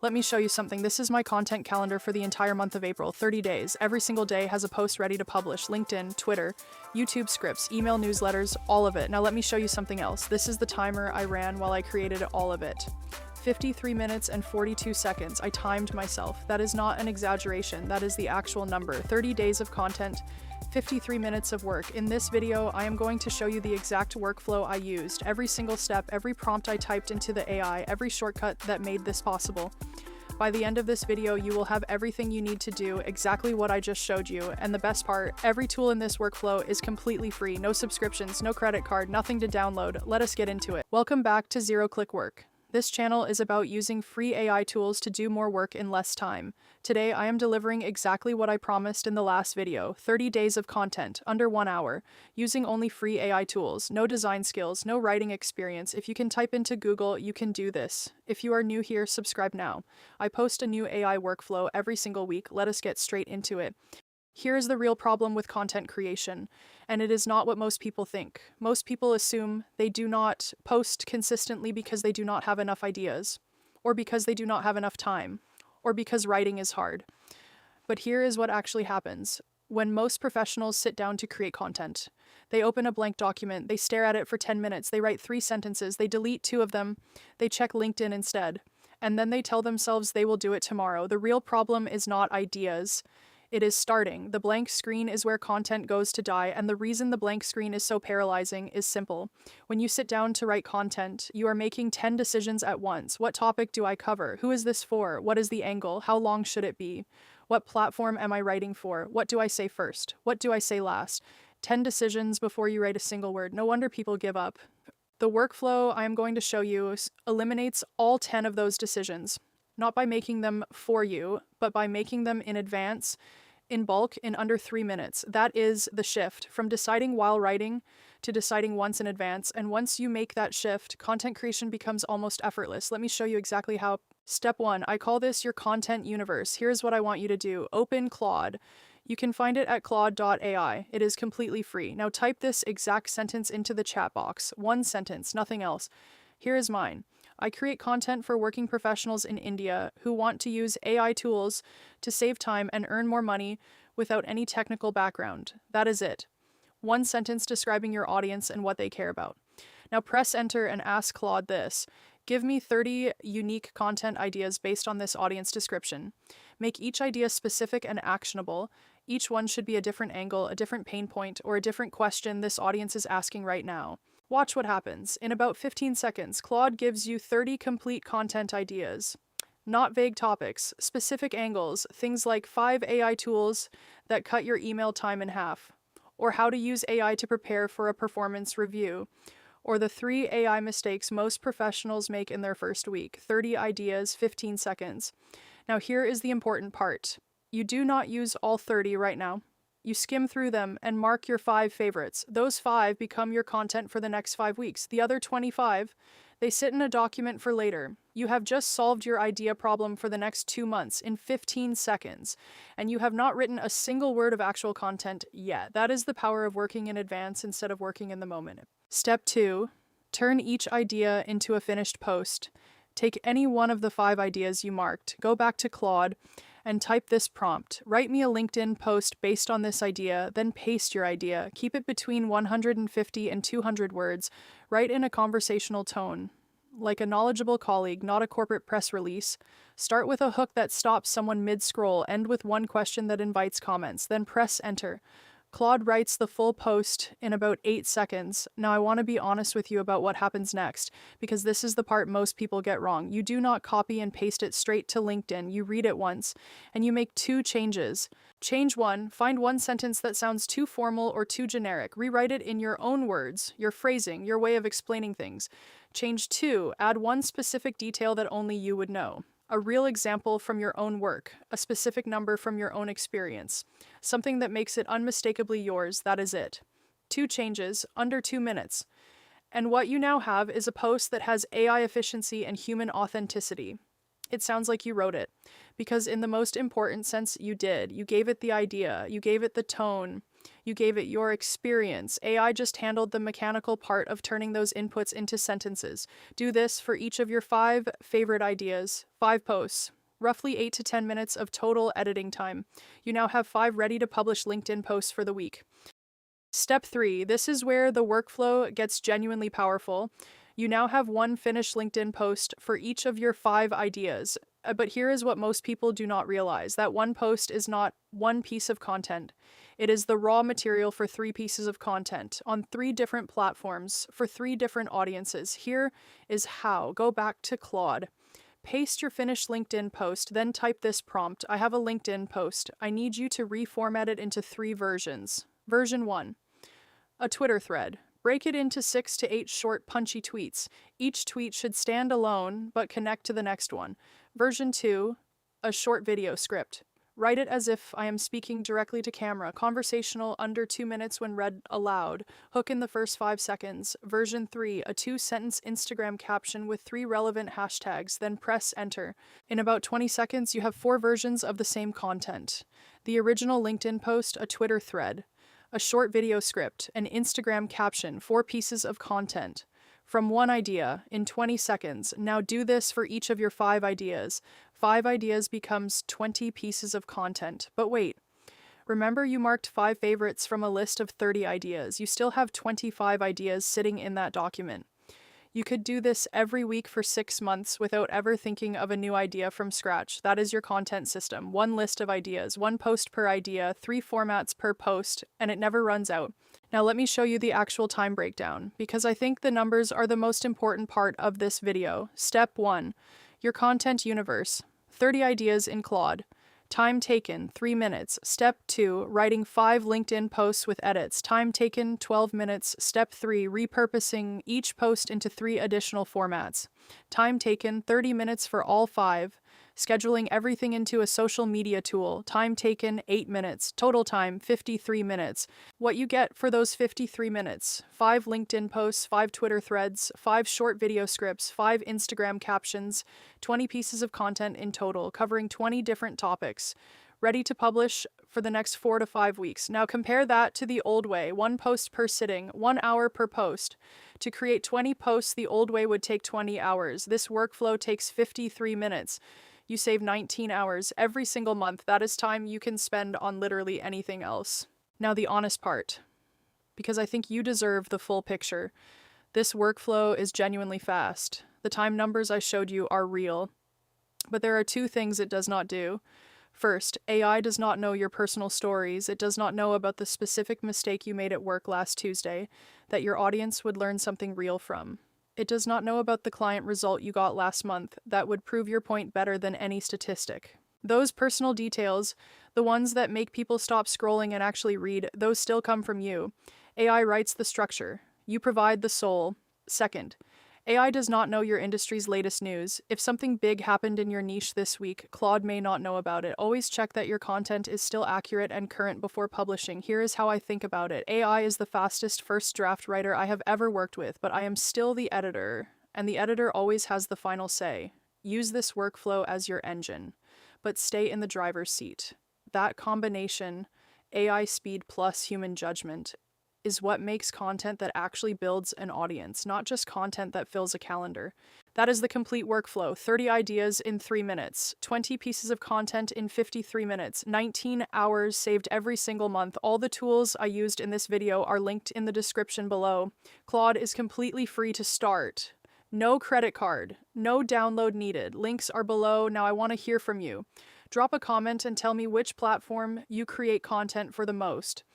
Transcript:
Let me show you something. This is my content calendar for the entire month of April, 30 days. Every single day has a post ready to publish. LinkedIn, Twitter, YouTube scripts, email newsletters, all of it. Now let me show you something else. This is the timer I ran while I created all of it. 53 minutes and 42 seconds. I timed myself. That is not an exaggeration. That is the actual number. 30 days of content, 53 minutes of work. In this video, I am going to show you the exact workflow I used, every single step, every prompt I typed into the AI, every shortcut that made this possible. By the end of this video, you will have everything you need to do exactly what I just showed you, and the best part, every tool in this workflow is completely free, no subscriptions, no credit card, nothing to download. Let us get into it. Welcome back to Zero Click Work. This channel is about using free AI tools to do more work in less time. Today, I am delivering exactly what I promised in the last video, 30 days of content, under 1 hour, using only free AI tools, no design skills, no writing experience. If you can type into Google, you can do this. If you are new here, subscribe now. I post a new AI workflow every single week. Let us get straight into it. Here is the real problem with content creation, and it is not what most people think. Most people assume they do not post consistently because they do not have enough ideas, or because they do not have enough time, or because writing is hard. But here is what actually happens. When most professionals sit down to create content, they open a blank document, they stare at it for 10 minutes, they write 3 sentences, they delete 2 of them, they check LinkedIn instead, and then they tell themselves they will do it tomorrow. The real problem is not ideas. It is starting. The blank screen is where content goes to die, and the reason the blank screen is so paralyzing is simple. When you sit down to write content, you are making 10 decisions at once. What topic do I cover? Who is this for? What is the angle? How long should it be? What platform am I writing for? What do I say first? What do I say last? 10 decisions before you write a single word. No wonder people give up. The workflow I am going to show you eliminates all 10 of those decisions, not by making them for you, but by making them in advance, in bulk, in under 3 minutes. That is the shift from deciding while writing to deciding once in advance. And once you make that shift, content creation becomes almost effortless. Let me show you exactly how. Step 1, I call this your content universe. Here's what I want you to do. Open Claude. You can find it at Claude AI. It is completely free. Now type this exact sentence into the chat box. 1 sentence, nothing else. Here is mine. I create content for working professionals in India who want to use AI tools to save time and earn more money without any technical background. That is it. 1 sentence describing your audience and what they care about. Now press enter and ask Claude this. Give me 30 unique content ideas based on this audience description. Make each idea specific and actionable. Each one should be a different angle, a different pain point, or a different question this audience is asking right now. Watch what happens. In about 15 seconds, Claude gives you 30 complete content ideas. Not vague topics, specific angles, things like 5 AI tools that cut your email time in half, or how to use AI to prepare for a performance review, or the 3 AI mistakes most professionals make in their first week. 30 ideas, 15 seconds. Now here is the important part. You do not use all 30 right now. You skim through them and mark your 5 favorites. Those 5 become your content for the next 5 weeks. The other 25, they sit in a document for later. You have just solved your idea problem for the next 2 months in 15 seconds, and you have not written a single word of actual content yet. That is the power of working in advance instead of working in the moment. Step 2, turn each idea into a finished post. Take any one of the 5 ideas you marked, go back to Claude, and type this prompt. Write me a LinkedIn post based on this idea, then paste your idea. Keep it between 150 and 200 words. Write in a conversational tone, like a knowledgeable colleague, not a corporate press release. Start with a hook that stops someone mid-scroll, end with one question that invites comments, then press enter. Claude writes the full post in about 8 seconds. Now I want to be honest with you about what happens next, because this is the part most people get wrong. You do not copy and paste it straight to LinkedIn. You read it once, and you make 2 changes. Change 1, find 1 sentence that sounds too formal or too generic. Rewrite it in your own words, your phrasing, your way of explaining things. Change 2, add 1 specific detail that only you would know. A real example from your own work, a specific number from your own experience, something that makes it unmistakably yours. That is it. 2 changes, under 2 minutes. And what you now have is a post that has AI efficiency and human authenticity. It sounds like you wrote it, because in the most important sense you did. You gave it the idea, you gave it the tone, You gave it your experience. AI just handled the mechanical part of turning those inputs into sentences. Do this for each of your 5 favorite ideas, 5 posts. Roughly 8 to 10 minutes of total editing time. You now have 5 ready to publish LinkedIn posts for the week. Step 3. This is where the workflow gets genuinely powerful. You now have 1 finished LinkedIn post for each of your 5 ideas. But here is what most people do not realize. That 1 post is not 1 piece of content. It is the raw material for 3 pieces of content on 3 different platforms for 3 different audiences. Here is how. Go back to Claude. Paste your finished LinkedIn post, then type this prompt. I have a LinkedIn post. I need you to reformat it into 3 versions. Version 1. A Twitter thread. Break it into 6 to 8 short, punchy tweets. Each tweet should stand alone, but connect to the next one. Version 2. A short video script. Write it as if I am speaking directly to camera. Conversational, under 2 minutes when read aloud. Hook in the first 5 seconds. Version 3. A 2-sentence Instagram caption with 3 relevant hashtags. Then press enter. In about 20 seconds, you have 4 versions of the same content. The original LinkedIn post, a Twitter thread, a short video script, an Instagram caption, 4 pieces of content. From 1 idea in 20 seconds. Now do this for each of your 5 ideas. 5 ideas becomes 20 pieces of content. But wait, remember you marked 5 favorites from a list of 30 ideas. You still have 25 ideas sitting in that document. You could do this every week for 6 months without ever thinking of a new idea from scratch. That is your content system. 1 list of ideas, 1 post per idea, 3 formats per post, and it never runs out. Now let me show you the actual time breakdown, because I think the numbers are the most important part of this video. Step 1. Your content universe. 30 ideas in Claude. Time taken, 3 minutes. Step 2, writing 5 LinkedIn posts with edits. Time taken, 12 minutes. Step 3, repurposing each post into 3 additional formats. Time taken, 30 minutes for all 5. Scheduling everything into a social media tool. Time taken, 8 minutes. Total time, 53 minutes. What you get for those 53 minutes: 5 LinkedIn posts, 5 Twitter threads, 5 short video scripts, 5 Instagram captions, 20 pieces of content in total, covering 20 different topics. Ready to publish for the next 4 to 5 weeks. Now compare that to the old way: 1 post per sitting, 1 hour per post. To create 20 posts, the old way would take 20 hours. This workflow takes 53 minutes. You save 19 hours every single month. That is time you can spend on literally anything else. Now the honest part, because I think you deserve the full picture. This workflow is genuinely fast. The time numbers I showed you are real. But there are 2 things it does not do. First, AI does not know your personal stories. It does not know about the specific mistake you made at work last Tuesday that your audience would learn something real from. It does not know about the client result you got last month that would prove your point better than any statistic. Those personal details, the ones that make people stop scrolling and actually read, those still come from you. AI writes the structure. You provide the soul. Second, AI does not know your industry's latest news. If something big happened in your niche this week, Claude may not know about it. Always check that your content is still accurate and current before publishing. Here is how I think about it. AI is the fastest first draft writer I have ever worked with, but I am still the editor, and the editor always has the final say. Use this workflow as your engine, but stay in the driver's seat. That combination, AI speed plus human judgment, is what makes content that actually builds an audience, not just content that fills a calendar. That is the complete workflow: 30 ideas in 3 minutes, 20 pieces of content in 53 minutes, 19 hours saved every single month. All the tools I used in this video are linked in the description below. Claude is completely free to start. No credit card, no download needed. Links are below. Now I want to hear from you. Drop a comment and tell me which platform you create content for the most.